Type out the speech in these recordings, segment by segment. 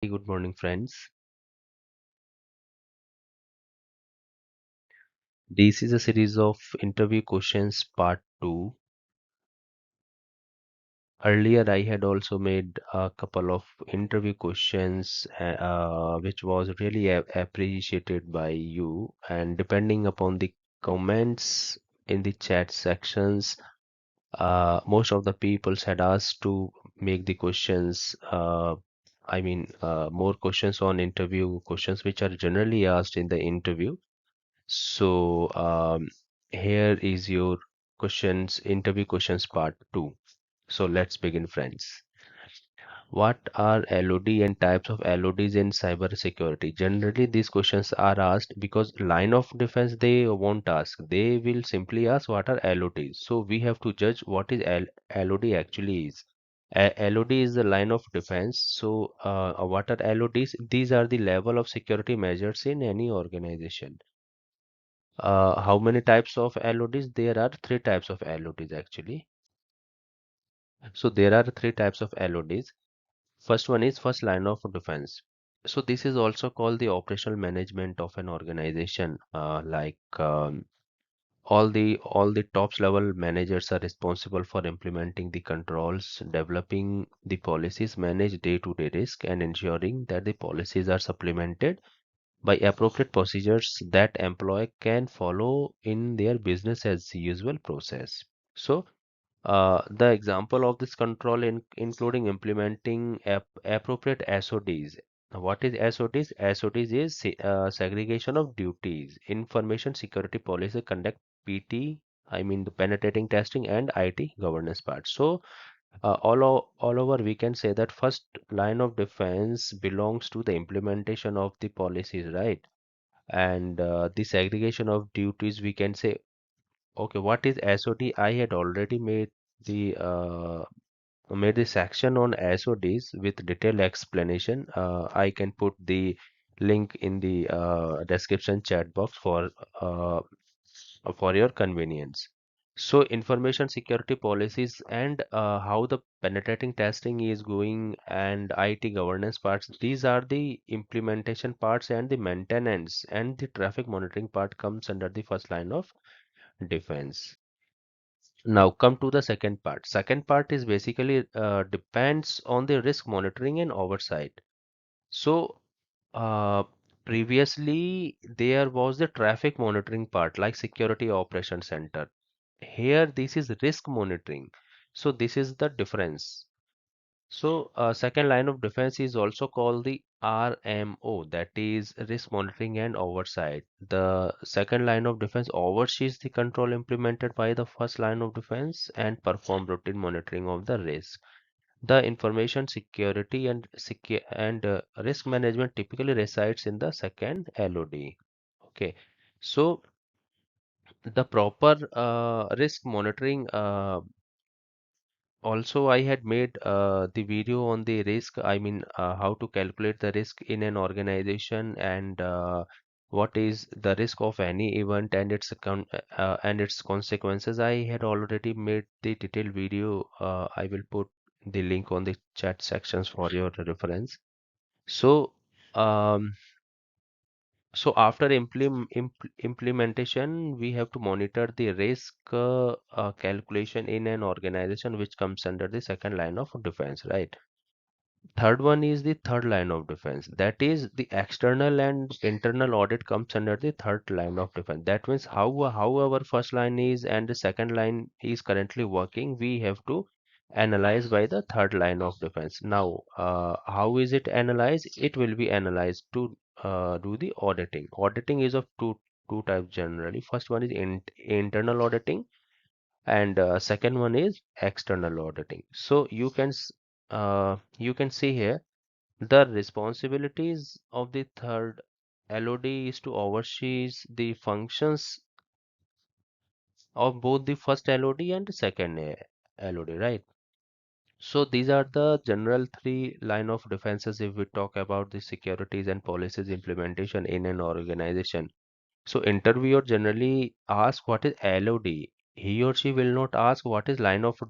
Good morning, friends. This is a series of interview questions part 2. Earlier, I had also made a couple of interview questions, which was really appreciated by you. And depending upon the comments in the chat sections, most of the people had asked to make the questions, more questions on interview questions, which are generally asked in the interview. So here is your interview questions part 2. So let's begin, friends. What are LOD and types of LODs in cybersecurity? Generally, these questions are asked because line of defense they won't ask. They will simply ask what are LODs. So we have to judge what is LOD actually is. LOD is the line of defense. So what are LODs? These are the level of security measures in any organization. How many types of LODs? There are three types of LODs actually. So there are three types of LODs. First one is first line of defense. So this is also called the operational management of an organization. All the tops level managers are responsible for implementing the controls, developing the policies, manage day-to-day risk, and ensuring that the policies are supplemented by appropriate procedures that employee can follow in their business as usual process. So the example of this control including implementing appropriate SODs. What is SODs? SODs is segregation of duties, information security policy, conduct PT, the penetrating testing and IT governance part. So all over we can say that first line of defense belongs to the implementation of the policies, right? And the segregation of duties we can say, okay, what is SOD? I had already made the section on SODs with detailed explanation. I can put the link in the description chat box for your convenience. So information security policies and how the penetrating testing is going and IT governance parts, these are the implementation parts, and the maintenance and the traffic monitoring part comes under the first line of defense. Now come to the second part. Second part is basically depends on the risk monitoring and oversight. So uh, previously there was the traffic monitoring part like security operations center. Here this is risk monitoring. So this is the difference. So, second line of defense is also called the RMO, that is risk monitoring and oversight. The second line of defense oversees the control implemented by the first line of defense and perform routine monitoring of the risk. The information security and risk management typically resides in the second LOD. Okay, so the proper risk monitoring also, I had made the video on the risk, how to calculate the risk in an organization and what is the risk of any event and its consequences. I had already made the detailed video. I will put the link on the chat sections for your reference. So, um, so after implementation, we have to monitor the risk calculation in an organization, which comes under the second line of defense, right? Third one is the third line of defense. That is the external and internal audit comes under the third line of defense. That means how our first line is and the second line is currently working, we have to analyze by the third line of defense. Now, how is it analyzed? It will be analyzed to do the auditing. Auditing is of two types generally. First one is internal auditing, and second one is external auditing. So you can see here the responsibilities of the third LOD is to oversee the functions of both the first LOD and the second LOD, right? So these are the general three line of defenses if we talk about the securities and policies implementation in an organization. So interviewer generally ask what is LOD. He or she will not ask what is line of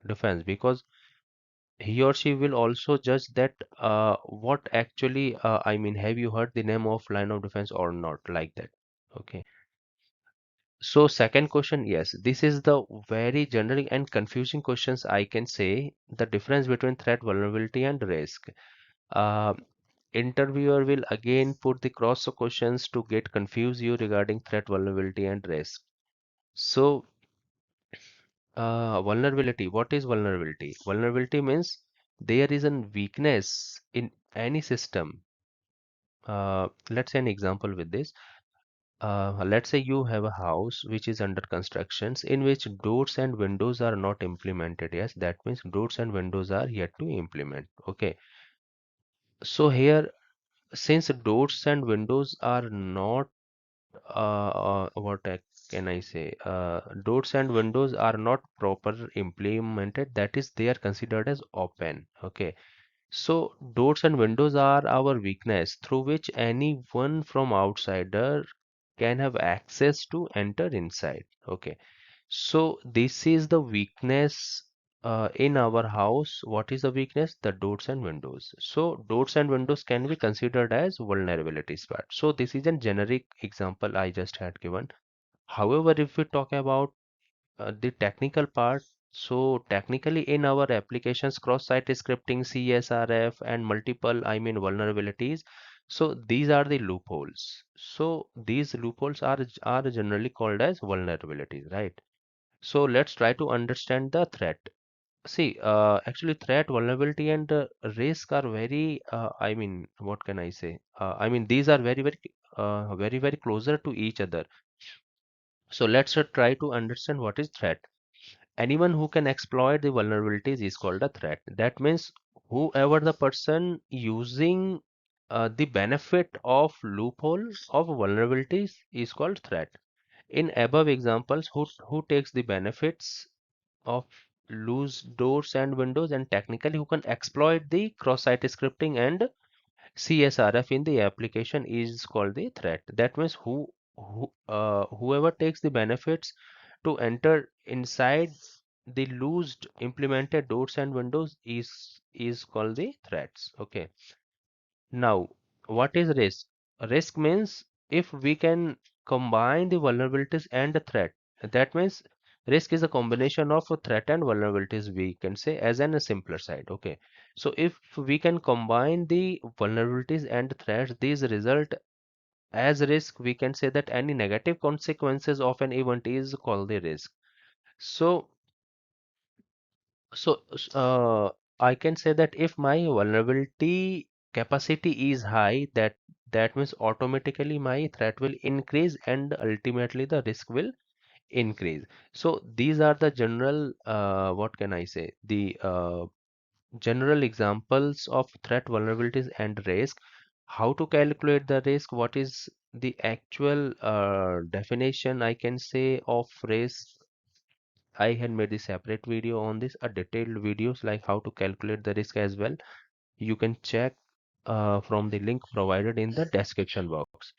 defense, because he or she will also judge that what actually, I mean, have you heard the name of line of defense or not, like that. Okay. So second question, yes, this is the very generic and confusing questions I can say, the difference between threat, vulnerability, and risk. Uh, Interviewer will again put the cross questions to get confuse you regarding threat, vulnerability, and risk. So, vulnerability. What is vulnerability? Vulnerability means there is a weakness in any system. Let's say an example with this. Let's say you have a house which is under constructions in which doors and windows are not implemented. Yes, that means doors and windows are yet to implement. Okay. So here, since doors and windows are not, what can I say? Doors and windows are not proper implemented. That is, they are considered as open. Okay. So doors and windows are our weakness through which anyone from outsider can have access to enter inside. Okay. So this is the weakness in our house. What is the weakness? The doors and windows. So doors and windows can be considered as vulnerabilities part. So this is a generic example I just had given. However, if we talk about the technical part, so technically in our applications, cross-site scripting, CSRF, and multiple, I mean, vulnerabilities. So these are the loopholes. So these loopholes are generally called as vulnerabilities, right? So let's try to understand the threat. See, actually, threat, vulnerability, and risk are very, I mean, what can I say? I mean, these are very closer to each other. So let's try to understand what is threat. Anyone who can exploit the vulnerabilities is called a threat. That means whoever the person using the benefit of loophole of vulnerabilities is called threat. In above examples, who takes the benefits of loose doors and windows and technically who can exploit the cross-site scripting and CSRF in the application is called the threat. That means whoever takes the benefits to enter inside the loose implemented doors and windows is called the threats. Okay. Now, what is risk? Risk means if we can combine the vulnerabilities and the threat. That means risk is a combination of a threat and vulnerabilities, we can say, as an a simpler side. Okay. So if we can combine the vulnerabilities and threats, these result as risk. We can say that any negative consequences of an event is called the risk. So so I can say that if my vulnerability capacity is high, that means automatically my threat will increase and ultimately the risk will increase. So these are the general, what can I say, the general examples of threat, vulnerabilities, and risk. How to calculate the risk? What is the actual definition I can say of risk? I had made a separate video on this, a detailed videos like how to calculate the risk as well. You can check from the link provided in the description box.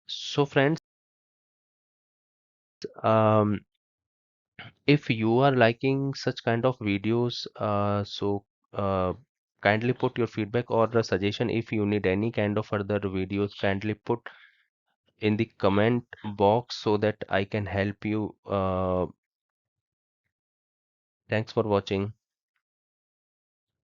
So friends, um, if you are liking such kind of videos, uh, kindly put your feedback or the suggestion. If you need any kind of further videos, kindly put in the comment box so that I can help you. Thanks for watching.